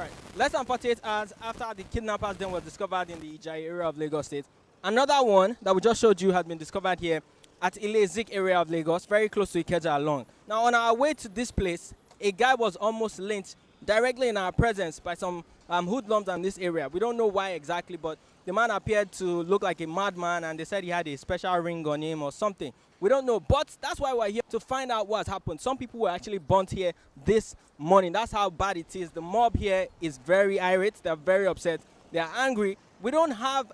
All right. Less than 48 hours after the kidnappers then was discovered in the Ijai area of Lagos State, another one that we just showed you had been discovered here at Ile-Zik area of Lagos, very close to Ikeja along. Now, on our way to this place, a guy was almost lynched directly in our presence by some hoodlums in this area. We don't know why exactly, but the man appeared to look like a madman, and they said he had a special ring on him or something. We don't know, but that's why we're here, to find out what's happened. Some people were actually burnt here this morning. That's how bad it is. The mob here is very irate. They're very upset. They're angry. We don't have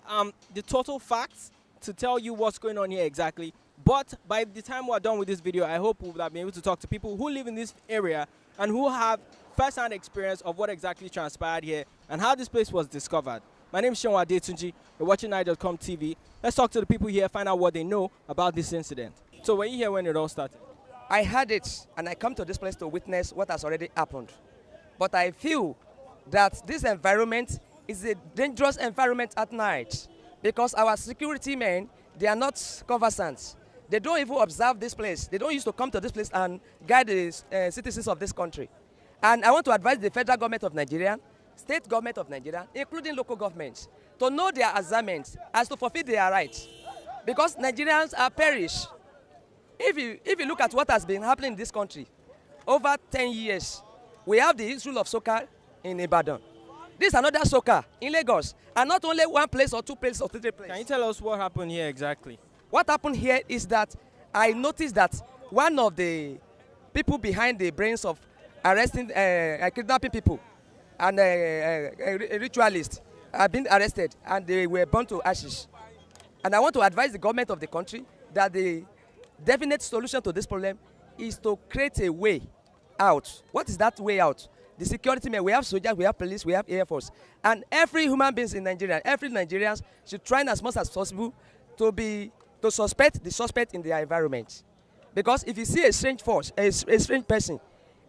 the total facts to tell you what's going on here exactly, but by the time we're done with this video, I hope we'll be able to talk to people who live in this area and who have first-hand experience of what exactly transpired here and how this place was discovered. My name is Shenwa Adetunji. You're watching Nigerians TV. Let's talk to the people here, find out what they know about this incident. So were you here when it all started? I heard it, and I come to this place to witness what has already happened. But I feel that this environment is a dangerous environment at night because our security men, they are not conversant. They don't even observe this place. They don't used to come to this place and guide the citizens of this country. And I want to advise the federal government of Nigeria, state government of Nigeria, including local governments, to know their assignments as to fulfill their rights. Because Nigerians are perished. If you look at what has been happening in this country, over 10 years, we have the issue of soccer in Ibadan. This is another soccer in Lagos, and not only one place or two places or three places. Can you tell us what happened here exactly? What happened here is that I noticed that one of the people behind the brains of arresting, kidnapping people, and a ritualist have been arrested, and they were burned to ashes. And I want to advise the government of the country that the definite solution to this problem is to create a way out. What is that way out? The security men, we have soldiers, we have police, we have Air Force. And every human being in Nigeria, every Nigerian should try as much as possible to suspect the suspect in their environment. Because if you see a strange force, a strange person,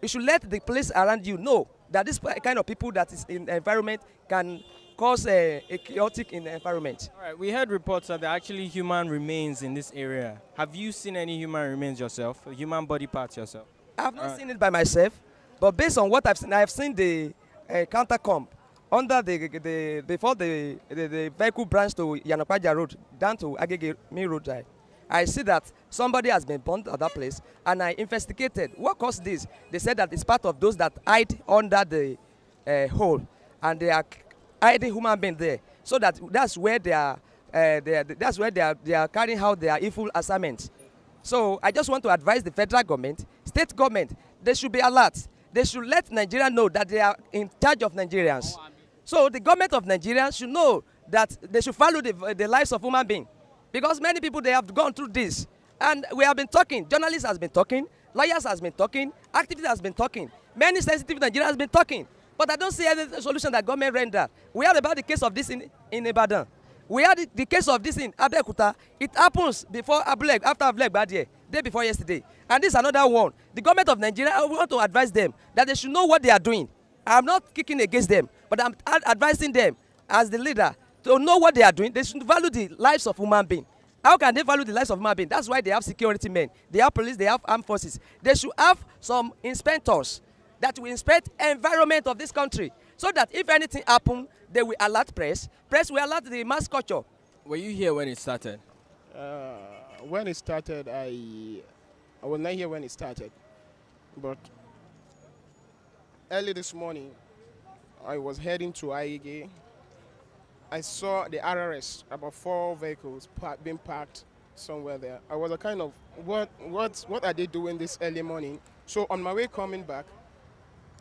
you should let the police around you know that this kind of people that is in the environment can cause a chaotic in the environment. All right, we heard reports that there are actually human remains in this area. Have you seen any human remains yourself, human body parts yourself? I have not seen it by myself, but based on what I've seen the countercomp under before the vehicle branch to Yanokwaja Road down to Agege Main Road. I see that somebody has been burnt at that place, and I investigated what caused this. They said that it's part of those that hide under the hole, and they are hiding human beings there. So that's where they are carrying out their evil assignments. So I just want to advise the federal government, state government, they should be alert. They should let Nigeria know that they are in charge of Nigerians. So the government of Nigeria should know that they should follow the lives of human beings. Because many people, they have gone through this. And we have been talking, journalists has been talking, lawyers has been talking, activists has been talking, many sensitive Nigerians has been talking. But I don't see any solution that government render. We heard about the case of this in Ibadan. We had the case of this in Abeokuta. It happens before Ableg, after Ableg bad year, day before yesterday. And this is another one. The government of Nigeria, I want to advise them that they should know what they are doing. I'm not kicking against them, but I'm advising them as the leader to know what they are doing. They should value the lives of human beings. How can they value the lives of human beings? That's why they have security men, they have police, they have armed forces. They should have some inspectors that will inspect environment of this country, so that if anything happens, they will alert press. Press will alert the mass culture. Were you here when it started? When it started, I was not here when it started, but early this morning, I was heading to IEG. I saw the RRS, about 4 vehicles being parked somewhere there. I was a kind of, what are they doing this early morning? So on my way coming back,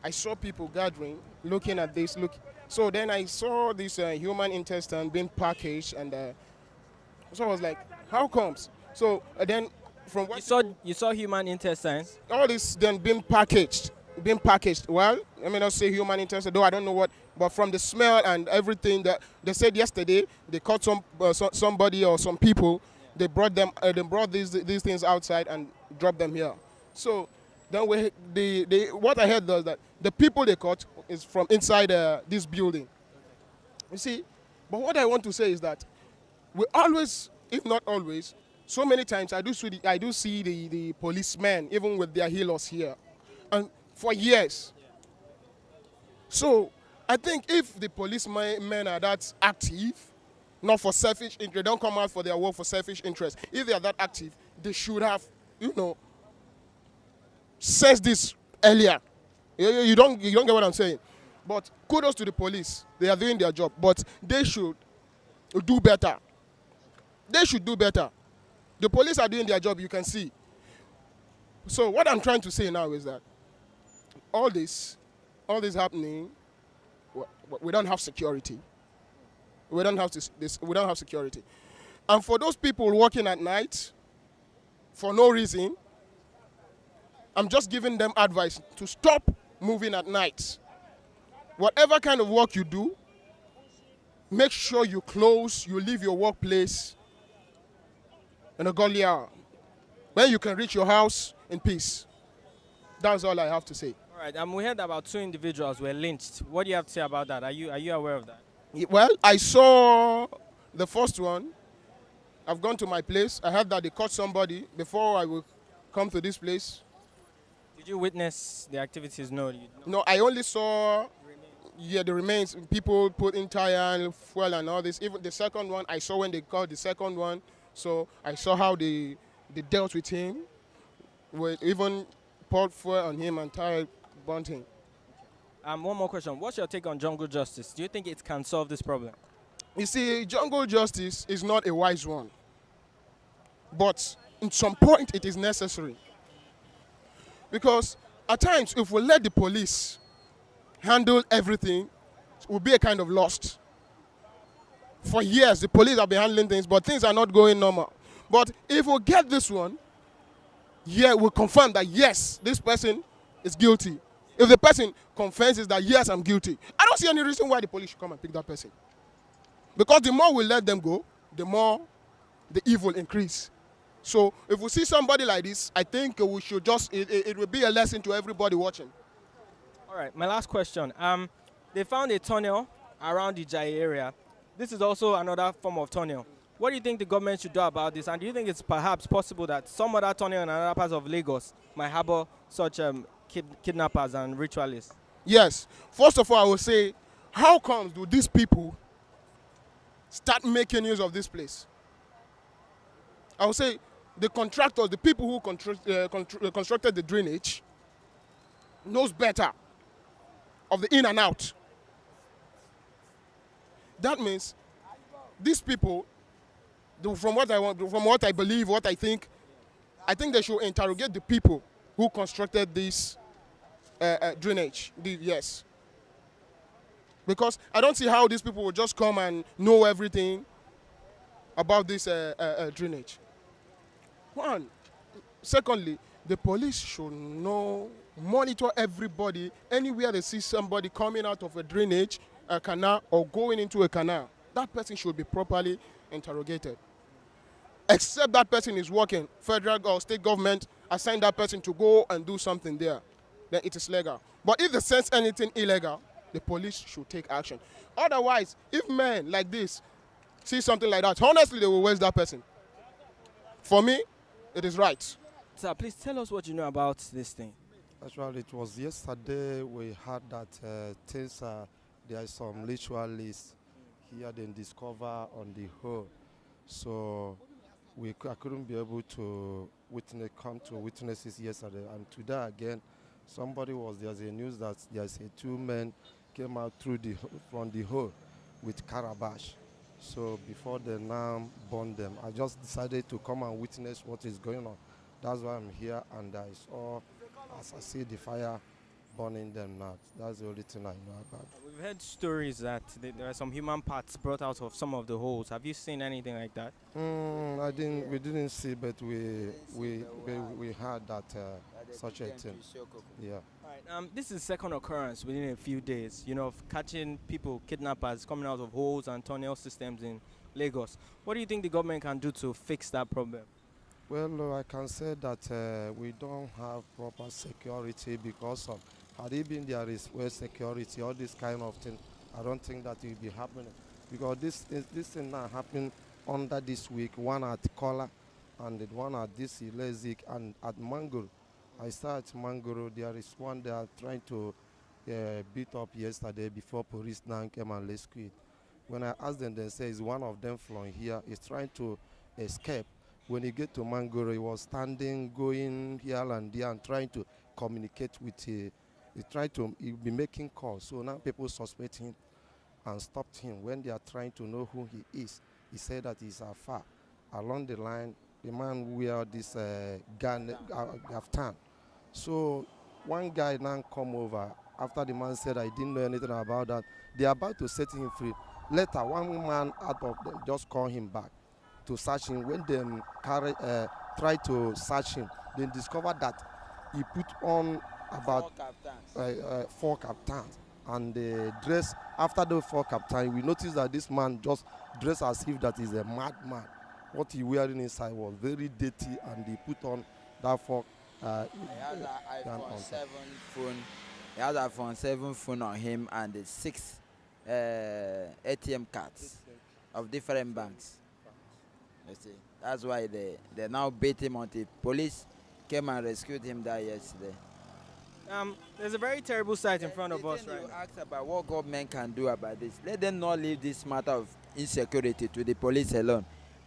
I saw people gathering, looking at this. So then I saw this human intestine being packaged, and so I was like, how comes? So then from what you saw human intestines? All this then being packaged. Well, I may not say human intestine, though I don't know what, but from the smell and everything that they said yesterday, they caught somebody or some people. They brought them. They brought these things outside and dropped them here. So then what I heard was that the people they caught is from inside this building. You see, but what I want to say is that we always, if not always, so many times I do see the policemen even with their healers here, and for years. So I think if the policemen are that active, not for selfish interest, they don't come out for their work for selfish interest. If they are that active, they should have, said this earlier. You don't get what I'm saying. But kudos to the police. They are doing their job. But they should do better. They should do better. The police are doing their job, you can see. So what I'm trying to say now is that all this happening, we don't have security. We don't have security. And for those people working at night, for no reason, I'm just giving them advice to stop moving at night. Whatever kind of work you do, make sure you leave your workplace in a godly hour, when you can reach your house in peace. That's all I have to say. All right, we heard about 2 individuals were lynched. What do you have to say about that? Are you aware of that? Well, I saw the first one. I've gone to my place. I heard that they caught somebody before I would come to this place. Did you witness the activities? No. No, I only saw the remains. People put in tire and fuel and all this. Even the second one, I saw when they caught the second one. So I saw how they dealt with him. Even poured fuel on him and tire burnt him. One more question. What's your take on jungle justice? Do you think it can solve this problem? You see, jungle justice is not a wise one. But in some point, it is necessary. Because at times, if we let the police handle everything, it will be a kind of lost. For years, the police have been handling things, but things are not going normal. But if we get this one, we'll confirm that, yes, this person is guilty. If the person confesses that, yes, I'm guilty, I don't see any reason why the police should come and pick that person. Because the more we let them go, the more the evil increase. So if we see somebody like this, I think we should it will be a lesson to everybody watching. All right, my last question. They found a tunnel around the Jai area. This is also another form of tunnel. What do you think the government should do about this? And do you think it's perhaps possible that some other tunnel in another parts of Lagos might harbor such kidnappers and ritualists? Yes. First of all, I will say, how comes do these people start making use of this place? I will say the contractors, the people who constructed the drainage, knows better of the in and out. That means these people, from what I believe, what I think they should interrogate the people who constructed this drainage. Yes. Because I don't see how these people will just come and know everything about this drainage. One. Secondly, the police should monitor everybody anywhere they see somebody coming out of a drainage, a canal, or going into a canal. That person should be properly interrogated. Except that person is working, federal or state government assign that person to go and do something there, then it is legal. But if they sense anything illegal, the police should take action. Otherwise, if men like this see something like that, honestly, they will waste that person. For me, it is right. Sir, please tell us what you know about this thing. Actually, it was yesterday we heard that there are some ritualists here they discover on the whole. So I couldn't be able to come to witnesses yesterday. And today again, there's a news that there's 2 men came out from the hole with calabash. So before they now burn them, I just decided to come and witness what is going on. That's why I'm here, and as I see the fire burning them now. That's the only thing I know about. We've heard stories that there are some human parts brought out of some of the holes. Have you seen anything like that? We didn't see, but we heard that such a thing. Yeah. All right. This is the second occurrence within a few days, of catching kidnappers coming out of holes and tunnel systems in Lagos. What do you think the government can do to fix that problem? Well, I can say that we don't have proper security because had it been there is well security, all this kind of thing, I don't think that it will be happening. Because this thing now happened under this week, one at Kola and the one at this Ilezik and at Mangoro. I saw at Mangoro, there is one they are trying to beat up yesterday before police now came and rescued it. When I asked them, they say it's one of them from here. He's trying to escape. When he get to Mangoro, he was standing, going here and there and trying to communicate with he tried to be making calls. So now people suspect him and stopped him. When they are trying to know who he is, he said that he's afar. Along the line, the man wear this gun afghan. So one guy now come over after the man said I didn't know anything about that. They are about to set him free. Later, one man out of them just called him back to search him. When they try to search him, they discovered that he put on about four captains. And the dress, after the four captains, we noticed that this man just dressed as if that is a madman. What he wearing inside was very dirty, and he put on that four. He has an iPhone 7 phone. He has an iPhone 7 phone on him and the 6 ATM cards of different banks. You see, that's why they now beat him until police came and rescued him there yesterday. There's a very terrible sight in front of us right now. now. Ask about what government can do about this. Let them not leave this matter of insecurity to the police alone.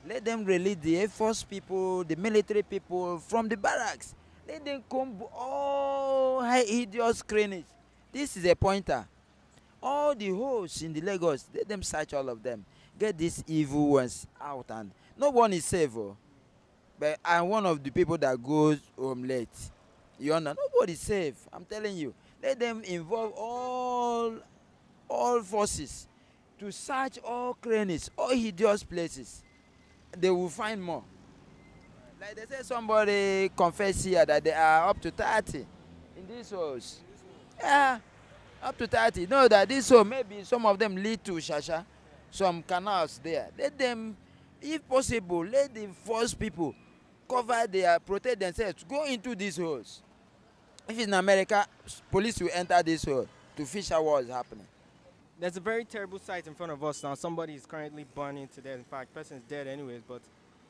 Let them release the Air Force people, the military people from the barracks. Let them come all hideous screenings. This is a pointer. All the holes in the Lagos, let them search all of them. Get these evil ones out, and no one is safe. Oh. But I'm one of the people that goes home late. You understand? Nobody is safe. I'm telling you. Let them involve all forces to search all crannies, all hideous places. They will find more. Like they say, somebody confessed here that they are up to 30 in these holes. Yeah, up to 30. No, that this hole, maybe some of them lead to Shasha, some canals there. Let them, if possible, let the force people cover protect themselves, go into these holes. If it's in America, police will enter this hole to fish out what is happening. There's a very terrible sight in front of us now. Somebody is currently burning to death. In fact, person is dead anyways, but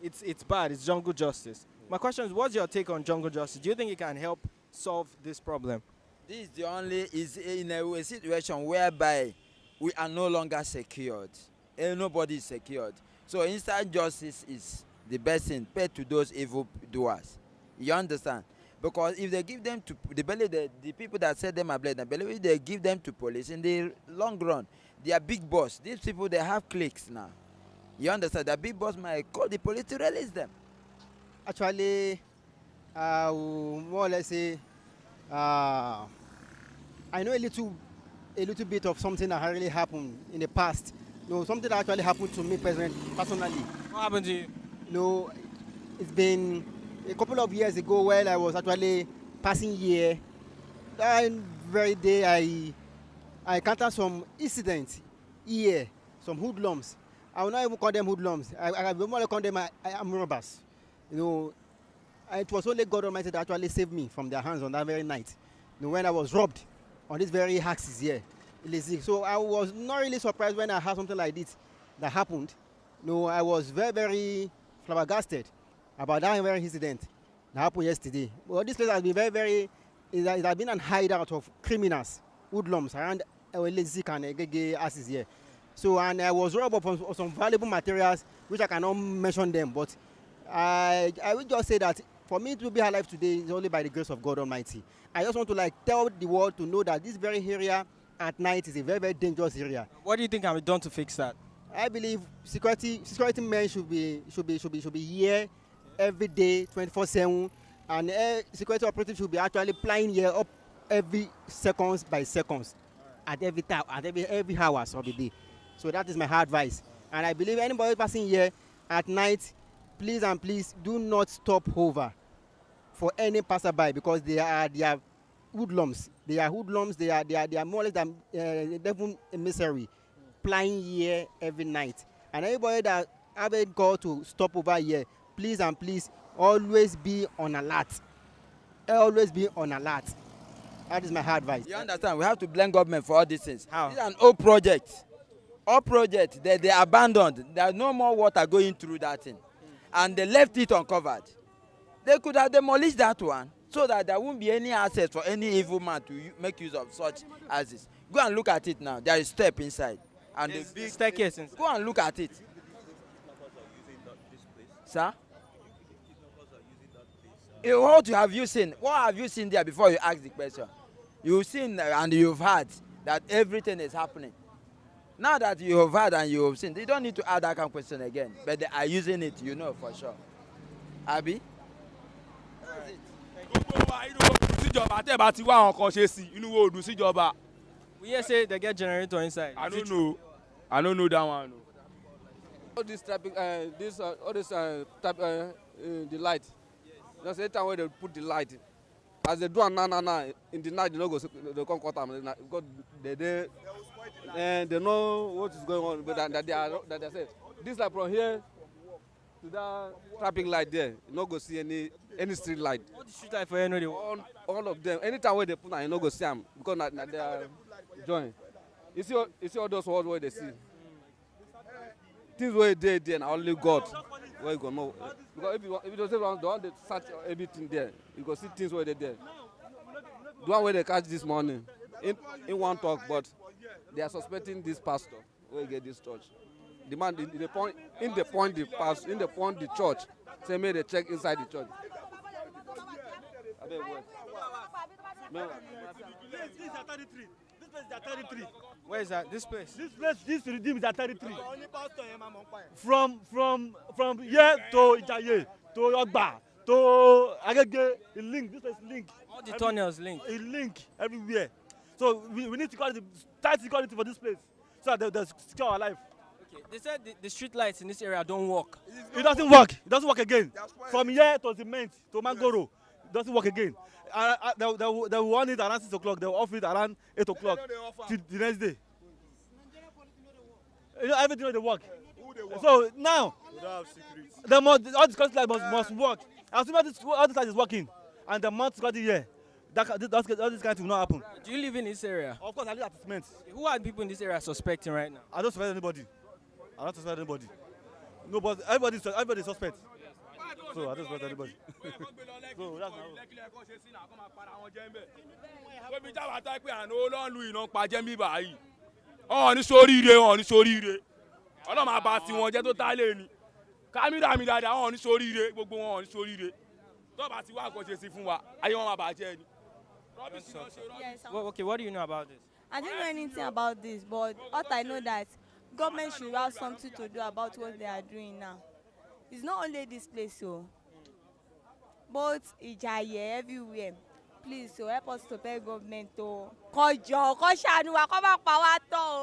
it's bad. It's jungle justice. My question is, what's your take on jungle justice? Do you think it can help solve this problem? This is in a situation whereby we are no longer secured. Nobody is secured. So instant justice is the best thing paid to those evil doers. You understand? Because if they give them to the people that set them ablaze, if they give them to police, in the long run, they are big boss. These people, they have cliques now. You understand? The big boss might call the police to release them. Actually, more or less say, I know a little bit of something that really happened in the past. No, something that actually happened to me personally. What happened to you? No, it's been a couple of years ago when I was actually passing here. That very day I encountered some incidents here, some hoodlums. I will not even call them hoodlums. I will more call them armed robbers. You know, it was only God Almighty that actually saved me from their hands on that very night. You know, when I was robbed on this very axis here. So I was not really surprised when I heard something like this that happened. You know, I was very, very flabbergasted about that very incident that happened yesterday. Well, this place has been it has been an hideout of criminals, hoodlums around Lezik and Egege axis here. So, and I was robbed of some valuable materials, which I cannot mention them, but I will just say that for me to be alive today is only by the grace of God Almighty. I just want to tell the world to know that this very area at night is a very, very dangerous area. What do you think can be done to fix that? I believe security men should be here every day, 24/7, and security operatives should be actually flying here up every seconds by seconds, at every time, at every hours of the day. So that is my advice. And I believe anybody passing here at night, please and please do not stop over for any passerby, because they are hoodlums. They are hoodlums. They are more or less than devil emissary, flying here every night. And anybody that have a call to stop over here, please and please always be on alert. Always be on alert. That is my advice. You understand? We have to blame government for all these things. How? This is an old project. All projects, they abandoned. There's no more water going through that thing. And they left it uncovered. They could have demolished that one. so that there won't be any access for any evil man to make use of such houses. Go and look at it now. There is step inside. And There's the big staircase inside. Go and look at it. Sir? What have you seen? What have you seen there before you ask the question? You've seen and you've heard that everything is happening. Now that you have heard and you have seen, they don't need to ask that kind of question again. But they are using it, you know for sure. Abi? We hear say they get generator inside. I don't know. I don't know that one. All this traffic, the light. Just every time when they put the light, as they do now, in the night, they don't go, they come cut them because they know what is going on, but that they say this light from here to that traffic light there, you not go see any street light. What the street light for anybody? All of them. Anytime when they put on, you not go see them because they are joined. You see all those words where they see. Things where they there, and only God where you go know. Because if you don't say the one they search everything there, you go see things where they there. The one where they catch this morning, in one talk, but they are suspecting this pastor where get this church. The man in the point the church, say may they check inside the church. This is at 33. This place is at 33. Where is that? This place? This redeem is at 33. From here to Ijaye, to Ogba, to Agege, the link. This place link. All the tunnels link. A link everywhere. So we need security, tight security for this place, so that they secure our life. Okay. They said the street lights in this area don't work. It doesn't work. It doesn't work again. From here to Cement to Mangoro, it doesn't work again. They will want it around 6 o'clock. They will off it around 8 o'clock till the next day. You know, everything they work. So now, all the security lights must work. As soon as all this light is working, and the month security here, all this kind of thing will not happen. Do you live in this area? Of course, I live at Cement. Who are the people in this area suspecting right now? I don't suspect anybody. I don't suspect anybody. No, but everybody is suspect. So I don't suspect anybody. So that's ní sóríire wọn ní sóríire ọlọ́mọ àbá tí wọ́n jẹ́ tó tá lé ní kámírà mi dáadáa wọn ní sóríire gbogbo wọn ní sóríire tó bá ti wá àkànṣe sí fún wa ayé wọn máa bàjẹ́ ni. Yes, Well, okay, what do you know about this? I don't know anything about this, but what I know that government should have something to do about what they are doing now. It's not only this place, so but Ijaye everywhere. Please, so help us to pay government to kojo, koshanu,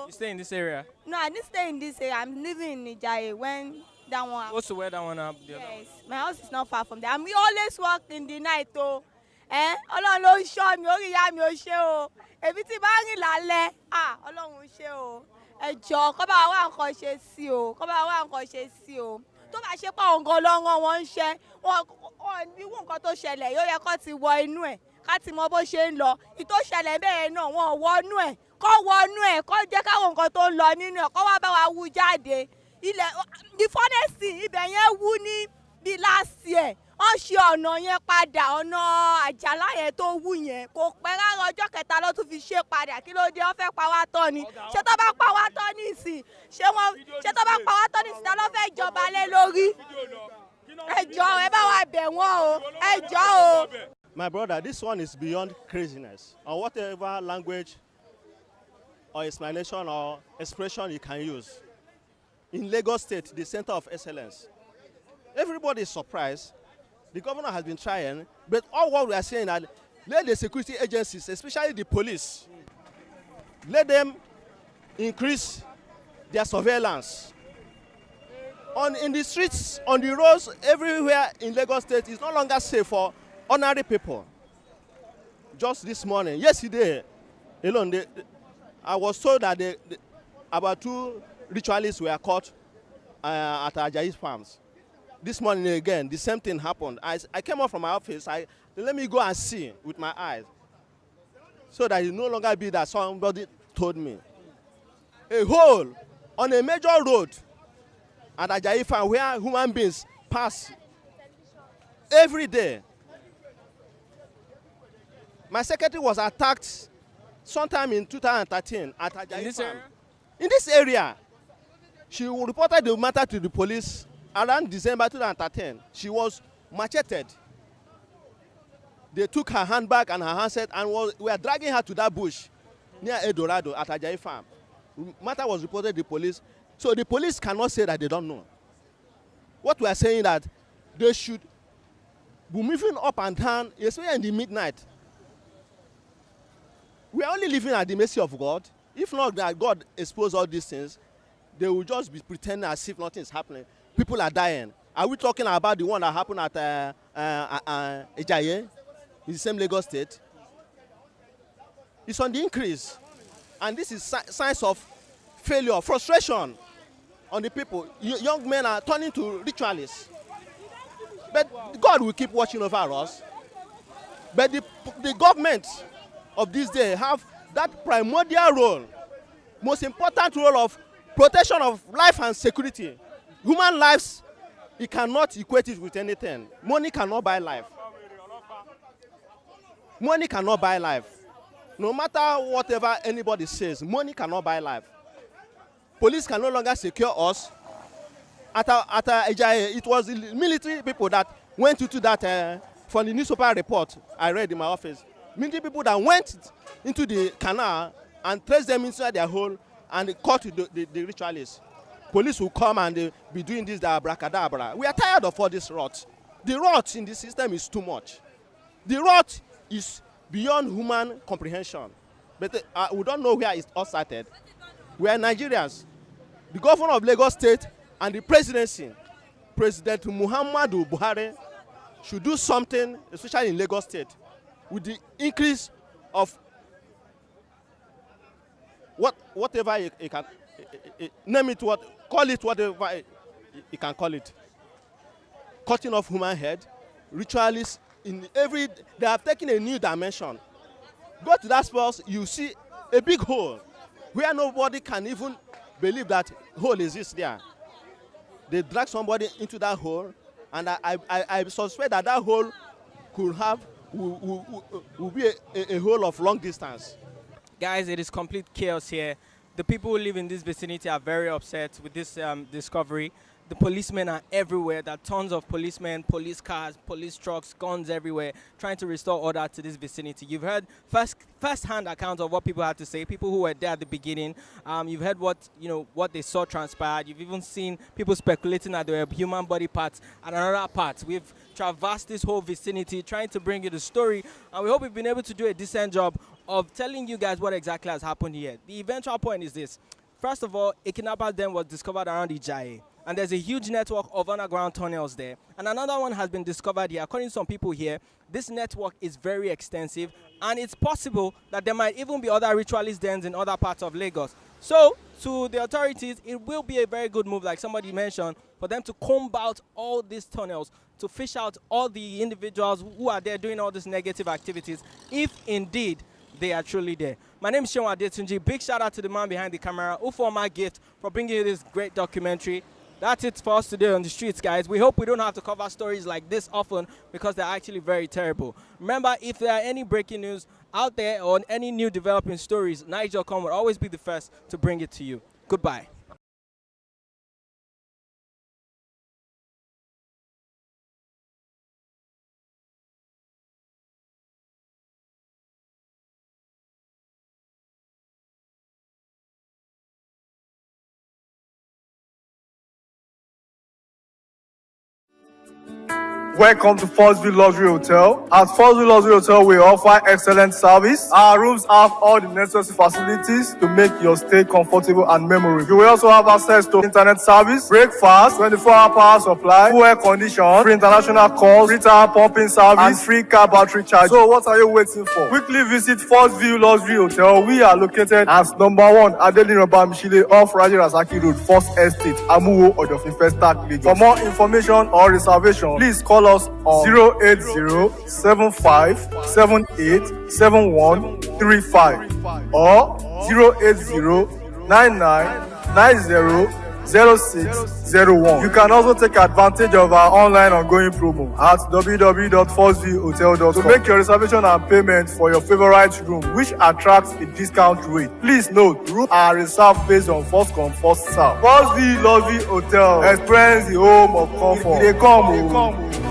You stay in this area? No, I didn't stay in this area. I'm living in Ijaye when that one happened. What's the where that one up? Yes, my house is not far from there. And we always work in the night, oh. Ọlọ́run ló ń ṣọ́ mi, orí ìyá mi ò ṣe o. Èmi tí bá rìn lálẹ́, Ọlọ́run ń ṣe o. Ẹ jọ̀ọ́ kó bá wa nǹkan ṣe sí o, kó bá wa nǹkan ṣe sí o. Tó bá ṣe pé àwọn gan lọ́rùn wọn ń ṣe, wọn ní irú nǹkan tó ṣẹlẹ̀ yóò yẹ kó ti wọ inú ẹ̀, ká ti mọ bó ṣe ń lọ. Ìtó ṣẹlẹ̀ bẹ́ẹ̀ náà wọn wọnú ẹ̀, kó wọnú ẹ̀, kó jẹ́ káwọn nǹkan tó ń lọ nínú ẹ̀, kó wá bá wa wú jáde. The funniest thing, ibẹ̀ yẹn wú ní bí last year. Wọ́n ṣe ọ̀nà yẹn padà, ọ̀nà àjàlá yẹn tó wú yẹn kò pẹ́ rárá ọjọ́ kẹta ló tún fi ṣe padà. Kí ló dé? Wọ́n fẹ́ pa wá tán ni. Ṣé tó bá pa wá tán nísìn? Ṣé tó bá pa wá tán nísìn? Ta ló fẹ́ jọba lé lórí? Ẹ jọ̀ọ́ ẹ bá wa bẹ̀ wọ́n o. Ẹ jọ̀ọ́ o. My brother, this one is beyond craziness. On whatever language or explanation or expression you can use. In Lagos State, the center of excellence, everybody is surprised. The governor has been trying, but all what we are saying is let the security agencies, especially the police, let them increase their surveillance. In the streets, on the roads, everywhere in Lagos State, it's no longer safe for ordinary people. Just this morning, yesterday alone, I was told that about 2 ritualists were caught at Ajayi farms. This morning again, the same thing happened. I came up from my office. Let me go and see with my eyes, so that it no longer be that somebody told me. A hole on a major road at Ajayi farm where human beings pass every day. My secretary was attacked sometime in 2013 at Ajayi Farm. In this area, she reported the matter to the police around December 2013. She was macheted. They took her handbag and her handset and were dragging her to that bush near Eldorado at Ajayi Farm. Matter was reported to the police. So the police cannot say that they don't know. What we are saying that they should be moving up and down, especially in the midnight. We are only living at the mercy of God. If not that God expose all these things, they will just be pretending as if nothing is happening. People are dying. Are we talking about the one that happened at Ijaye, in the same Lagos State? It's on the increase. And this is signs of failure, frustration on the people. Young men are turning to ritualists. But God will keep watching over us. But the government of this day have that primordial role, most important role of protection of life and security. Human lives, you cannot equate it with anything. Money cannot buy life. Money cannot buy life. No matter whatever anybody says, money cannot buy life. Police can no longer secure us. At Ajayi, it was the military people that went into that, from the newspaper report I read in my office. Military people that went into the canal and placed them inside their hole and caught the ritualists. Police will come and be doing this abracadabra. We are tired of all this rot. The rot in the system is too much. The rot is beyond human comprehension. But we don't know where it all started. We are Nigerians. The governor of Lagos State and the presidency, President Muhammadu Buhari, should do something, especially in Lagos State, with the increase of whatever you can name it, call it whatever you can call it. Cutting off human head, ritualists in every, they have taken a new dimension. Go to that spot, you see a big hole where nobody can even believe that hole exists there. They drag somebody into that hole, and I suspect that that hole could have will be a hole of long distance. Guys, it is complete chaos here. The people who live in this vicinity are very upset with this discovery. The policemen are everywhere. There are tons of policemen, police cars, police trucks, guns everywhere, trying to restore order to this vicinity. You've heard first-hand accounts of what people had to say, people who were there at the beginning. You've heard what they saw transpired. You've even seen people speculating that there were human body parts and another part. We've traversed this whole vicinity trying to bring you the story, and we hope we've been able to do a decent job of telling you guys what exactly has happened here. The eventual point is this. First of all, a kidnapper den was discovered around Ijaye, and there's a huge network of underground tunnels there. And another one has been discovered here. According to some people here, this network is very extensive, and it's possible that there might even be other ritualist dens in other parts of Lagos. So, to the authorities, it will be a very good move, like somebody mentioned, for them to comb out all these tunnels, to fish out all the individuals who are there doing all these negative activities, if indeed they are truly there. My name is Sean Adetunji. Big shout out to the man behind the camera, who for my gift for bringing you this great documentary. That's it for us today on the streets, guys. We hope we don't have to cover stories like this often because they're actually very terrible. Remember, if there are any breaking news out there or any new developing stories, Niger.com will always be the first to bring it to you. Goodbye. Welcome to Forstview Luxury Hotel. At Forstview Luxury Hotel, we offer excellent service. Our rooms have all the necessary facilities to make your stay comfortable and memorable. You will also have access to internet service, breakfast, 24-hour power supply, full air condition, free international calls, free tire pumping service, and free car battery charge. So what are you waiting for? Quickly visit Forstview Luxury Hotel. We are located at number 1 Adeline Obamishile off Raji Rasaki Road, First Estate, Amuwo, Odofin Festac, Lagos. For more information or reservation, please call us on 08075787135 or 0809990 0601. You can also take advantage of our online ongoing promo at www.4zhotel.com to make your reservation and payment for your favorite room, which attracts a discount rate. Please note, rooms are reserved based on first come, first serve. 4Z Hotel. Experience the home of comfort. They come.